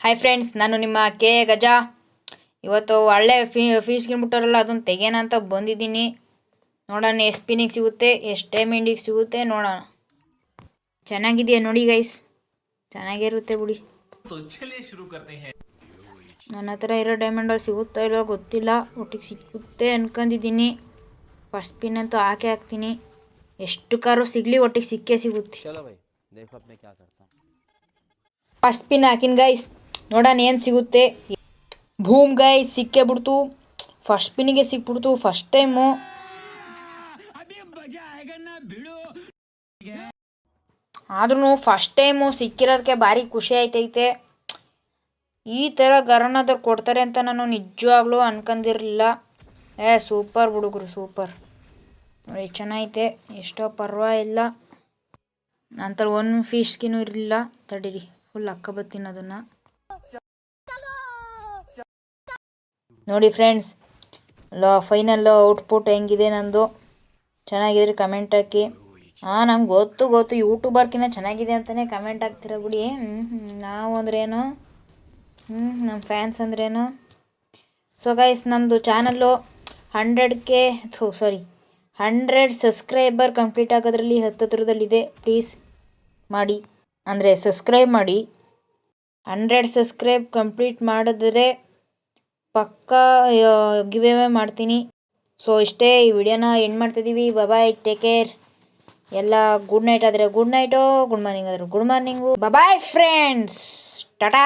Hi friends, ನಾನು ನಿಮ್ಮ K ಗಜ. ಇವತ್ತು ಒಳ್ಳೆ ಫೀಸ್ ಗಿನ್ಬಿಟ್ಟಾರಲ್ಲ, ಅದನ್ನು ತೆಗೆಯೋಣ ಅಂತ ಬಂದಿದ್ದೀನಿ. ನೋಡೋಣ ಎಷ್ಟು ಸ್ಪಿನ್ನಿಗೆ ಸಿಗುತ್ತೆ, ಎಷ್ಟು ಡೈಮಂಡಿಗೆ ಸಿಗುತ್ತೆ ನೋಡೋಣ. ಚೆನ್ನಾಗಿದೆಯಾ ನೋಡಿ ಗೈಸ್, ಚೆನ್ನಾಗಿರುತ್ತೆ ಬಿಡಿ. ನನ್ನ ಹತ್ರ ಇರೋ ಡೈಮಂಡಲ್ಲಿ ಸಿಗುತ್ತಾ ಇಲ್ವೋ ಗೊತ್ತಿಲ್ಲ, ಒಟ್ಟಿಗೆ ಸಿಗುತ್ತೆ ಅನ್ಕೊಂಡಿದ್ದೀನಿ. ಫಸ್ಟ್ ಸ್ಪಿನ್ ಅಂತೂ ಹಾಕ್ತೀನಿ. ಎಷ್ಟು ಕಾರು ಸಿಗಲಿ ಒಟ್ಟಿಗೆ ಸಿಕ್ಕೇ ಸಿಗುತ್ತೆ. ಫಸ್ಟ್ ಸ್ಪಿನ್ ಹಾಕಿನ ಗೈಸ್, ನೋಡೋಣ ಏನು ಸಿಗುತ್ತೆ. ಭೂಮ್ ಗೈಸ್, ಸಿಕ್ಕೇ ಬಿಡ್ತು. ಫಸ್ಟ್ ಸ್ಪಿನ್ನಿಗೆ ಸಿಕ್ಬಿಡ್ತು ಫಸ್ಟ್ ಟೈಮು. ಆದ್ರೂ ಫಸ್ಟ್ ಟೈಮು ಸಿಕ್ಕಿರೋದಕ್ಕೆ ಭಾರಿ ಖುಷಿ ಆಯ್ತೈತೆ. ಈ ಥರ ಗರನಾದ್ರು ಕೊಡ್ತಾರೆ ಅಂತ ನಾನು ನಿಜವಾಗ್ಲೂ ಅನ್ಕೊಂಡಿರಲಿಲ್ಲ. ಸೂಪರ್ ಹುಡುಗರು, ಸೂಪರ್ ನೋಡಿ, ಚೆನ್ನಾಗೈತೆ. ಎಷ್ಟೋ ಪರವಾಗಿಲ್ಲ. ನಂತರ ಒಂದು ಫಿಶ್ಗಿನೂ ಇರಲಿಲ್ಲ. ತಡೀರಿ, ಫುಲ್ ಅಕ್ಕ ಬತ್ತೀನಿ ಅದನ್ನು. ನೋಡಿ ಫ್ರೆಂಡ್ಸ್, ಫೈನಲ್ ಔಟ್ಪುಟ್ ಹೆಂಗಿದೆ ನಂದು. ಚೆನ್ನಾಗಿದ್ರೆ ಕಮೆಂಟ್ ಹಾಕಿ. ನಂಗೆ ಗೊತ್ತು ಯೂಟ್ಯೂಬರ್ಕಿನ್ನ ಚೆನ್ನಾಗಿದೆ ಅಂತಲೇ ಕಮೆಂಟ್ ಹಾಕ್ತೀರ ಬಿಡಿ. ನಾವು ಅಂದ್ರೇನು, ನಮ್ಮ ಫ್ಯಾನ್ಸ್ ಅಂದ್ರೇನು. ಸೊ ಗೈಸ್, ನಮ್ಮದು ಚಾನಲ್ಲು 100 ಸಬ್ಸ್ಕ್ರೈಬರ್ ಕಂಪ್ಲೀಟ್ ಆಗೋದ್ರಲ್ಲಿ ಹತ್ತತ್ರದಲ್ಲಿದೆ. ಪ್ಲೀಸ್ ಮಾಡಿ, ಅಂದರೆ ಸಬ್ಸ್ಕ್ರೈಬ್ ಮಾಡಿ. 100 ಸಬ್ಸ್ಕ್ರೈಬ್ ಕಂಪ್ಲೀಟ್ ಮಾಡಿದ್ರೆ ಪಕ್ಕಾ ಗಿವ್ ಅವೇ ಮಾಡ್ತೀನಿ. ಸೊ ಇಷ್ಟೇ, ಈ ವಿಡಿಯೋನ ಎಂಡ್ ಮಾಡ್ತಿದ್ದೀವಿ. Bye, take care. ಎಲ್ಲ ಗುಡ್ ನೈಟ್ ಆದರೆ ಗುಡ್ ನೈಟು, ಗುಡ್ ಮಾರ್ನಿಂಗ್ ಆದರೆ good morning. Bye friends, Tata.